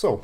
So,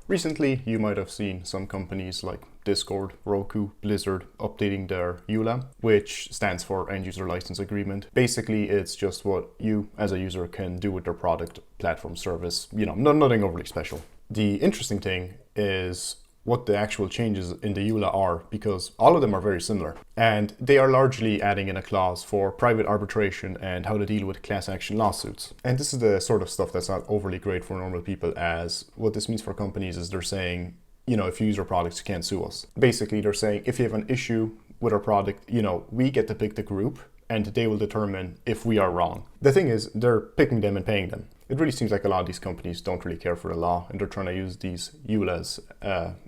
recently you might have seen some companies like Discord, Roku, Blizzard updating their Eula, which stands for End User License Agreement. Basically, it's just what you as a user can do with their product, platform, service, nothing overly special. The interesting thing is what the actual changes in the Eula are, because all of them are very similar. And they are largely adding in a clause for private arbitration and how to deal with class action lawsuits. And this is the sort of stuff that's not overly great for normal people, as what this means for companies is they're saying, if you use our products, you can't sue us. Basically, they're saying if you have an issue with our product, we get to pick the group and they will determine if we are wrong. The thing is, they're picking them and paying them. It really seems like a lot of these companies don't really care for the law, and they're trying to use these EULAs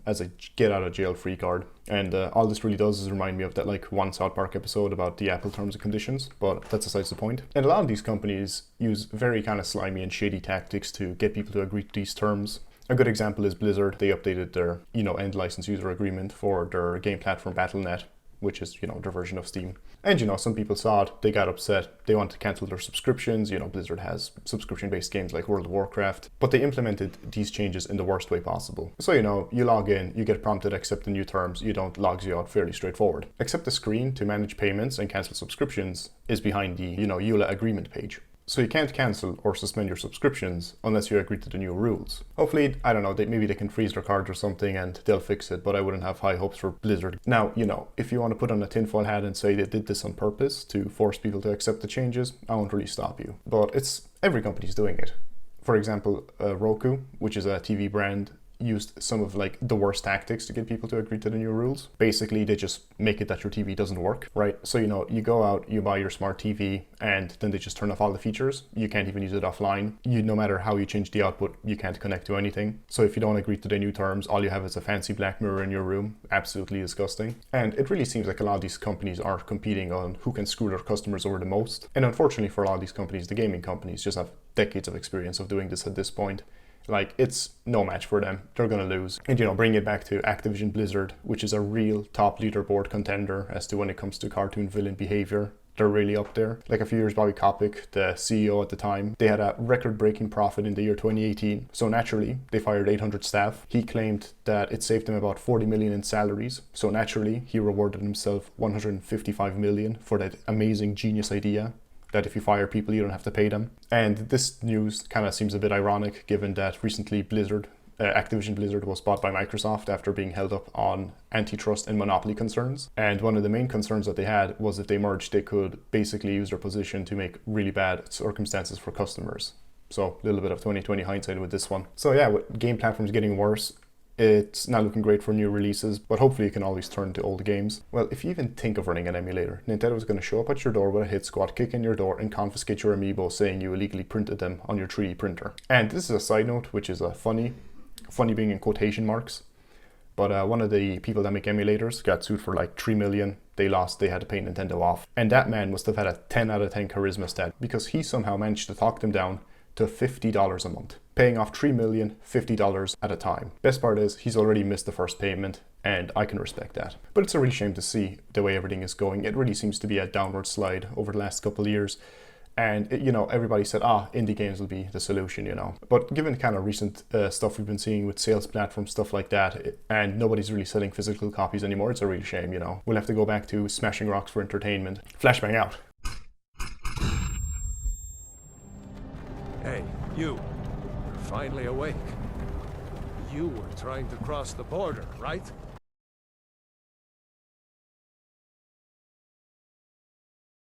as a get out of jail free card. And all this really does is remind me of that one South Park episode about the Apple terms and conditions, but that's besides the point. And a lot of these companies use very kind of slimy and shady tactics to get people to agree to these terms. A good example is Blizzard. They updated their, end license user agreement for their game platform Battle.net, which is, their version of Steam. And, some people saw it, they got upset, they wanted to cancel their subscriptions. Blizzard has subscription-based games like World of Warcraft, but they implemented these changes in the worst way possible. So, you log in, you get prompted accept the new terms, you don't, logs you out, fairly straightforward. Except the screen to manage payments and cancel subscriptions is behind the, Eula agreement page. So you can't cancel or suspend your subscriptions unless you agree to the new rules. Hopefully, I don't know, maybe they can freeze their cards or something and they'll fix it, but I wouldn't have high hopes for Blizzard. Now, if you want to put on a tinfoil hat and say they did this on purpose to force people to accept the changes, I won't really stop you. But every company's doing it. For example, Roku, which is a TV brand, used some of the worst tactics to get people to agree to the new rules. Basically, they just make it that your TV doesn't work, right? So, you go out, you buy your smart TV, and then they just turn off all the features. You can't even use it offline. No matter how you change the output, you can't connect to anything. So if you don't agree to the new terms, all you have is a fancy black mirror in your room. Absolutely disgusting. And it really seems like a lot of these companies are competing on who can screw their customers over the most. And unfortunately for a lot of these companies, the gaming companies just have decades of experience of doing this at this point. It's no match for them. They're going to lose. And, bring it back to Activision Blizzard, which is a real top leaderboard contender as to when it comes to cartoon villain behavior. They're really up there. A few years, Bobby Kotick, the CEO at the time, they had a record-breaking profit in the year 2018. So naturally, they fired 800 staff. He claimed that it saved him about 40 million in salaries. So naturally, he rewarded himself 155 million for that amazing genius idea that if you fire people, you don't have to pay them. And this news kind of seems a bit ironic, given that recently Activision Blizzard was bought by Microsoft after being held up on antitrust and monopoly concerns. And one of the main concerns that they had was if they merged, they could basically use their position to make really bad circumstances for customers. So a little bit of 2020 hindsight with this one. So yeah, with game platforms getting worse, it's not looking great for new releases, but hopefully you can always turn to old games. Well, if you even think of running an emulator, Nintendo's going to show up at your door with a hit squad, kick in your door, and confiscate your amiibo, saying you illegally printed them on your 3D printer. And this is a side note, which is a funny being in quotation marks, but one of the people that make emulators got sued for 3 million. They lost, they had to pay Nintendo off. And that man must have had a 10 out of 10 charisma stat, because he somehow managed to talk them down to $50 a month, paying off $3 million, $50 at a time. Best part is he's already missed the first payment, and I can respect that. But it's a real shame to see the way everything is going. It really seems to be a downward slide over the last couple of years. And, everybody said, indie games will be the solution, But given the kind of recent stuff we've been seeing with sales platforms, stuff like that, and nobody's really selling physical copies anymore, it's a real shame, We'll have to go back to smashing rocks for entertainment. Flashbang out. Hey, you. You're finally awake. You were trying to cross the border, right?